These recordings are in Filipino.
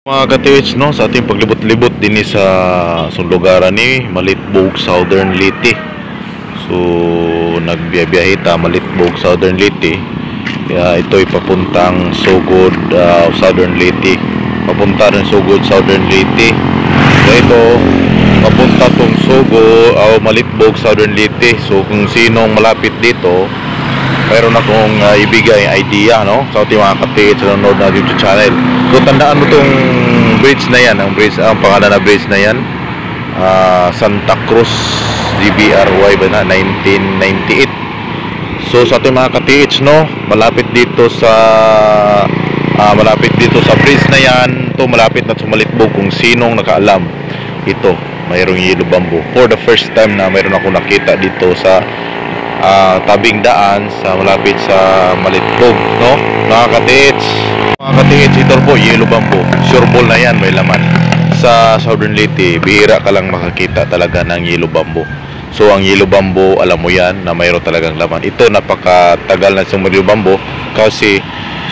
Mga ka-TH, no, sa ating paglibot-libot din sa lugaran ni Malitbog, Southern Leyte. So nagbiyahe ta Malitbog, Southern Leyte. Kaya ito'y papuntang Sugod, Southern Leyte. Papunta rin Sugod, Southern Leyte. Kaya ito papunta tong Malitbog, Southern Leyte. So kung sinong malapit dito, mayroon akong ibigay idea, no, sa ating mga ka-TH sa nanonood na YouTube channel. So tandaan mo tong bridge na yan, ang pangalan na bridge na yan, Santa Cruz DBRY ba na 1998. So sa ating mga ka-TH, no, malapit dito sa bridge na yan, to malapit na sa Malitbog. Kung sinong nakaalam, ito mayroong yellow bamboo. For the first time na mayroon ako nakita dito sa tabing daan sa malapit sa Malitbog, no, mga ka-TH. Mga ka-TH, ito po yellow bamboo, sure ball na yan, may laman. Sa Southern Leyte, bihira ka lang makakita talaga ng yellow bamboo. So ang yellow bamboo, alam mo yan na mayroon talagang laman. Ito napakatagal na sa yellow bamboo kasi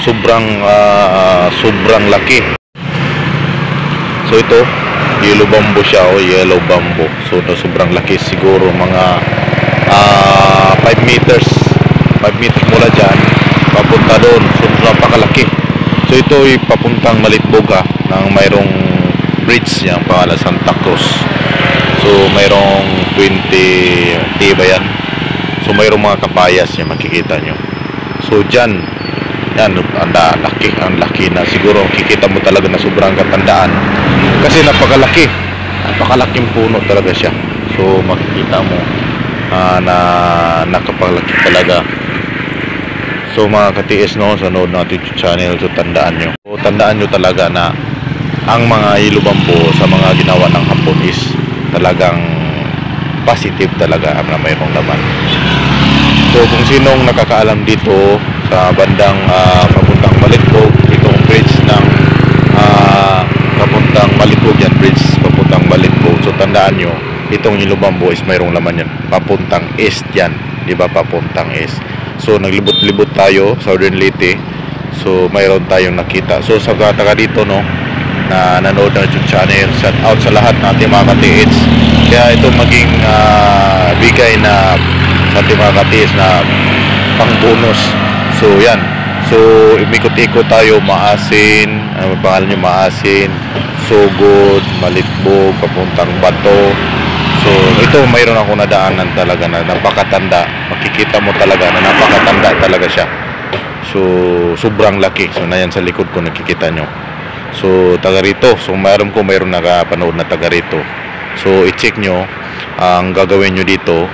sobrang laki. So ito yellow bamboo siya, yellow bamboo. So sobrang laki, siguro mga 5 meters mula dyan papunta doon. So napakalaki. So ito ay papuntang Malitbog ng mayroong bridge, yung pangalan Santa Cruz. So mayroong 20 ba yan. So mayroong mga kapayas yung makikita nyo. So dyan yan, ang laki na, siguro kikita mo talaga na sobrang katandaan kasi napakalaking puno talaga siya. So makikita mo na nakapaglaki talaga. So mga ka-TS, no, sa nanood natin yung channel, so tandaan nyo talaga na ang mga yellow bamboo sa mga ginawa ng Hapon is talagang positive talaga na mayroong laman. So kung sinong nakakaalam dito sa bandang papuntang Malitbog, itong bridge ng papuntang Malitbog, yan bridge papuntang Malitbog, so tandaan nyo, itong yellow bamboo is mayroong laman yan, papuntang east yan, di ba, papuntang east. So naglibot-libot tayo Southern Leyte, so mayroon tayong nakita. So sa taga dito, no, na nanood ng YouTube channel, shout out sa lahat ng ating mga ka-TH. Kaya ito maging bigay na sa ating mga ka-TH na pang bonus. So yan, so imikot-ikot tayo, Maasin, ano pangalan nyo, Maasin, Sugod, Malitbog, papuntang Bato. So ito mayroon ako nadaanan talaga na napakatanda. Makikita mo talaga na napakatanda talaga siya. So sobrang laki. So na yan sa likod ko, nakikita nyo. So taga rito, so mayroon nakapanood na taga rito. So i-check nyo ang gagawin nyo dito.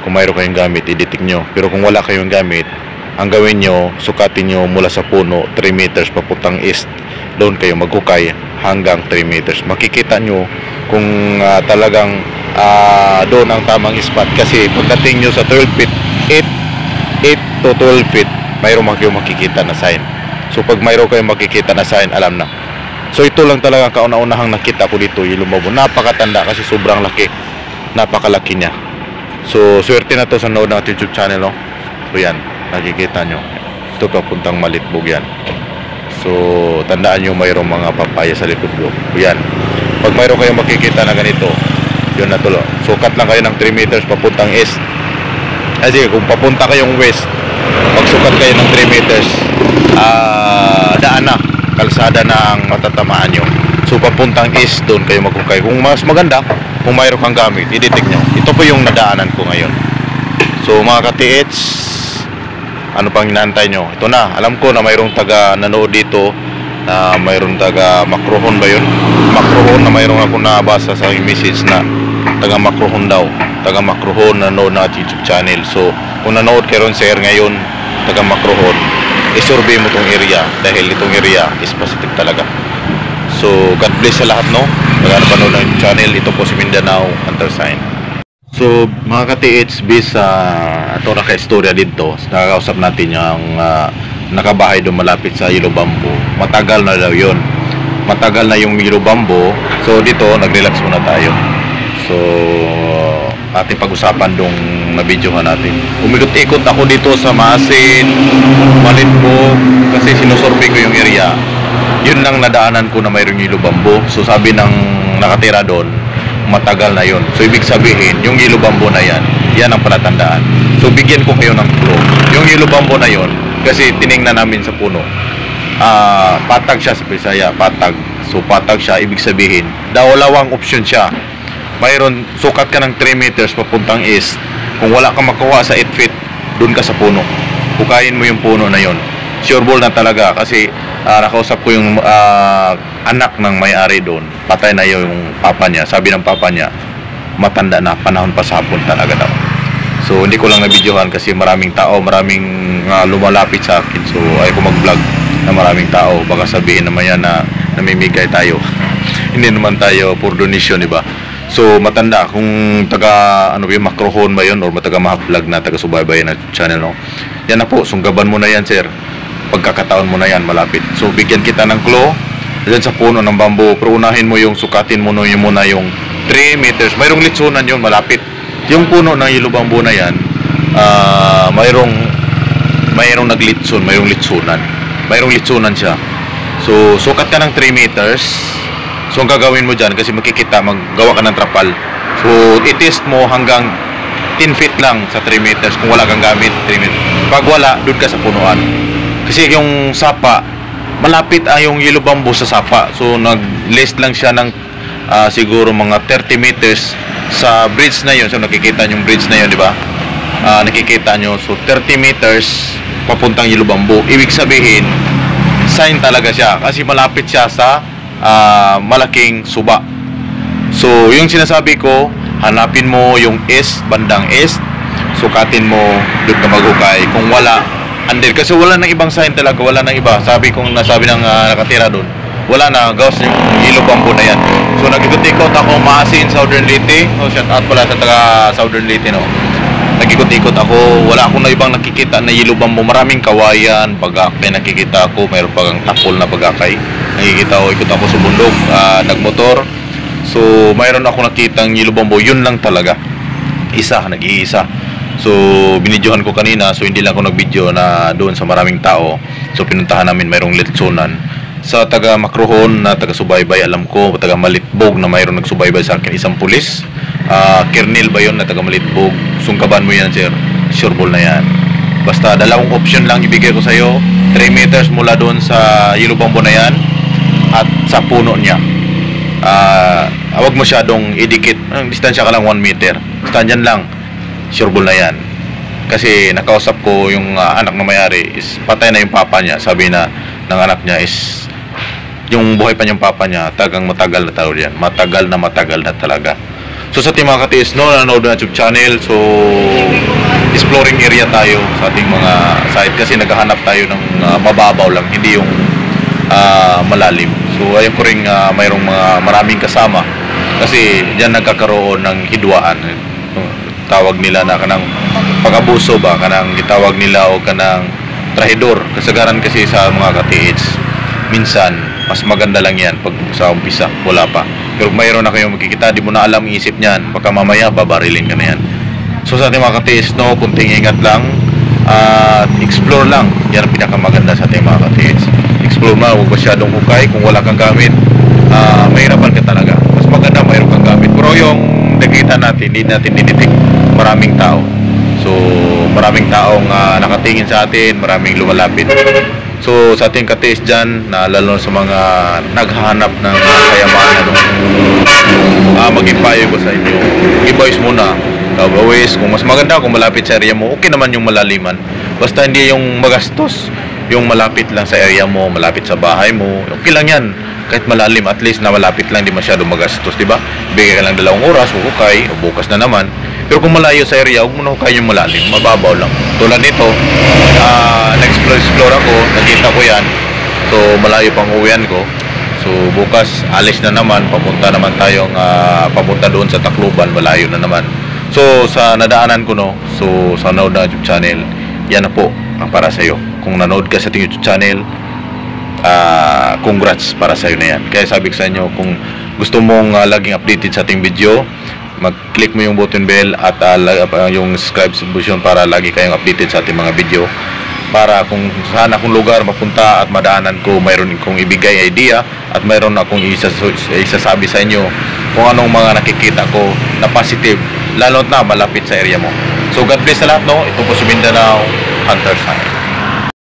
Kung mayroon kayong gamit, i-detect nyo. Pero kung wala kayong gamit, ang gawin nyo, sukatin nyo mula sa puno 3 meters papuntang east. Doon kayo maghukay hanggang 3 meters. Makikita nyo kung talagang doon ang tamang spot. Kasi pagdating nyo sa 12 feet, 8 to 12 feet, mayroon kayong makikita na sign. So pag mayroon kayong makikita na sign, alam na. So ito lang talaga kauna-unahang nakita ko dito, yellow bamboo. Napakatanda kasi sobrang laki. Napakalaki niya. So swerte na to sa nanood ng YouTube channel, no? So yan, nakikita nyo. Ito papuntang Malitbog yan. So tandaan nyo, mayroong mga papaya sa likod ko. So yan, pag mayroon kayong makikita na ganito, yun na tulo. Sukat lang kayo ng 3 meters papuntang east. Kasi kung papunta kayong west, pagsukat kayo ng 3 meters, daan na, kalsada na ang matatamaan nyo. So papuntang east, doon kayo maghukay. Kung mas maganda, kung mayroon kang gamit, i-detect nyo. Ito po yung nadaanan ko ngayon. So mga ka-TH, ano pang inaantay nyo? Ito na, alam ko na mayroong taga nanood dito, na mayroong taga Makrohon ba yun? Makrohon, na mayroong ako nabasa sa message na taga Makrohon daw. Taga Makrohon nanood na YouTube channel. So kung nanood kayo ron sir ngayon, taga Makrohon, isurvey mo tong area dahil itong area is positive talaga. So God bless sa lahat, no, taga nanood ng YouTube channel. Ito po si Mindanao Hunter Sign. So mga ka-TH, bis ito na ka-istorya dito, nakakausap natin yung nakabahay doon malapit sa yellow bamboo. Matagal na daw yun, matagal na yung yellow bamboo. So dito nag-relax muna tayo. So ating pag-usapan dong na-videohan natin. Umikot-ikot ako dito sa Maasin, Malitbog, kasi sinusurvey ko yung area. yun lang nadaanan ko na mayroong Yellow Bamboo. So sabi ng nakatira doon, matagal na yun. So ibig sabihin, yung Yellow Bamboo na yan ang palatandaan. So bigyan ko kayo ng clue. Yung Yellow Bamboo na yun, kasi tiningnan namin sa puno, patag siya sa Bisaya, patag. So patag siya, ibig sabihin, dalawang option siya. Mayroon, sukat ka ng 3 meters papuntang east. Kung wala kang makuha sa 8 feet, doon ka sa puno. Hukayin mo yung puno na yun. Sure ball na talaga kasi nakausap ko yung anak ng may-ari doon. Patay na yung papa niya. Sabi ng papa niya, matanda na, panahon pa sa hapon talaga daw. So hindi ko lang na-videohan kasi maraming tao, maraming lumalapit sa akin. So ayaw ko mag-vlog na maraming tao. Baka sabihin naman yan na namimigay tayo. Hindi naman tayo for donation, di ba? So matanda, kung taga Makrohon ba yun or taga Mahablog na taga Subaybay na channel, no? Yan na po, sunggaban mo na yan, sir. Pagkakataon mo na yan, malapit. So bigyan kita ng clue dyan sa puno ng bamboo, pero unahin mo yung sukatin mo muna yung 3 meters. Mayroong litsunan yun, malapit. Yung puno ng Yellow Bamboo na yan, mayroong naglitsun, mayroong litsunan. Mayroong litsunan siya. So sukat ka ng 3 meters. So ang gagawin mo dyan, kasi makikita, maggawa ka ng trapal. So itest mo hanggang 10 feet lang sa 3 meters kung wala kang gamit 3 meters. Pag wala, doon ka sa punuan. Kasi yung sapa, malapit yung Yellow Bamboo sa sapa. So nag-list lang siya ng siguro mga 30 meters sa bridge na yun. So nakikita nyo yung bridge na yun, di ba? Nakikita nyo. So 30 meters papuntang Yellow Bamboo. Ibig sabihin, sign talaga siya. Kasi malapit siya sa malaking suba. So yung sinasabi ko, hanapin mo yung east, bandang east. Sukatin mo, doon ka maghukay. Kung wala, under, kasi wala nang ibang sign talaga, wala nang iba. Sabi ng nakatira doon, wala na, gawas yung Yellow Bamboo na yan. So nag-ikot-ikot ako, Maasin, Southern Leyte. Shout out pala sa taga Southern Leyte, no? Nag-ikot-ikot ako, wala akong na ibang nakikita na Yellow Bamboo. Maraming kawayan, bagakay nakikita ako, mayroon pagang takol na bagakay. Nakikita ko, ikot ako sa bundok, nagmotor. So mayroon ako nakitang Yellow Bamboo, yun lang talaga. Isa, nag-iisa. So binidyohan ko kanina, so hindi lang ako nag-video na doon sa maraming tao. So pinuntahan namin, mayroong litsunan. Sa taga Makrohon na taga Subaybay, alam ko, taga Malitbog na mayroong nagsubaybay sa akin, isang pulis. Kernel ba yun na taga Malitbog? Sungkaban mo yan, sir. Sure ball na yan. Basta dalawang option lang ibigay ko sa'yo. 3 meters mula doon sa Yellow Bamboo na yan at sa puno niya. Huwag masyadong idikit. Ang distansya ka lang 1 meter. Basta dyan lang. Sure ball na yan. Kasi nakausap ko yung anak na may-ari is patay na yung papa niya. Sabi na ng anak niya is yung buhay pa niyang papa niya tagang matagal na tao yan. Matagal na talaga. So sa ating mga katiis, nanonood na YouTube channel. So exploring area tayo sa ating mga site kasi naghahanap tayo ng mababaw lang, hindi yung malalim. So ayun ko rin mayroong maraming kasama kasi diyan nagkakaroon ng hidwaan. Tawag nila na kanang pag-abuso ba, kanang gitawag nila o kanang trahidor. Kasagaran kasi sa mga katiits, minsan mas maganda lang yan pag sa umpisa, wala pa. Pero mayroon na kayong makikita, di mo na alam isip niyan, baka mamaya babarilin ka na yan. So sa ating mga katiits, no, kunting ingat lang at explore lang. Yan ang pinakamaganda sa ating mga katiits. Explore mo, huwag masyadong hukay. Kung wala kang gamit, mahirapan ka talaga. Mas maganda mayroon kang gamit. Pero yung nakita natin, hindi natin dinitik, maraming tao. So maraming taong nakatingin sa atin, maraming lumalapit. So sa ating katiis dyan, na lalo sa mga naghahanap ng kayamanan, maging payo ko sa inyo, i-voice muna. Always, kung mas maganda kung malapit sa area mo, okay naman yung malaliman. Basta hindi yung magastos, yung malapit lang sa area mo, malapit sa bahay mo, okay lang yan. Kahit malalim, at least na malapit lang, di masyado magastos, di ba? Bigay ka lang 2 oras, hukay, o bukas na naman. Pero kung malayo sa area, huwag mo na hukay yung malalim, mababaw lang. Tulad nito, nag-explore ako, nakita ko yan. So malayo pang uwian ko. So bukas, alis na naman, papunta naman tayong papunta doon sa Tacloban, malayo na naman. So sa nadaanan ko, no, so sa nanood na YouTube channel, yan na po ang para sa'yo. Kung nanood ka sa ating YouTube channel, congrats para sa'yo na yan. Kaya sabi ko sa inyo, kung gusto mong laging updated sa ating video, mag-click mo yung button bell at yung subscribe button para lagi kayong updated sa ating mga video. para kung saan akong lugar mapunta at madaanan ko, mayroon kong ibigay idea at mayroon akong isasabi sa inyo kung anong mga nakikita ko na positive, lalo na malapit sa area mo. So God bless sa lahat, no? Ito po si Mindanao Hunter Sign.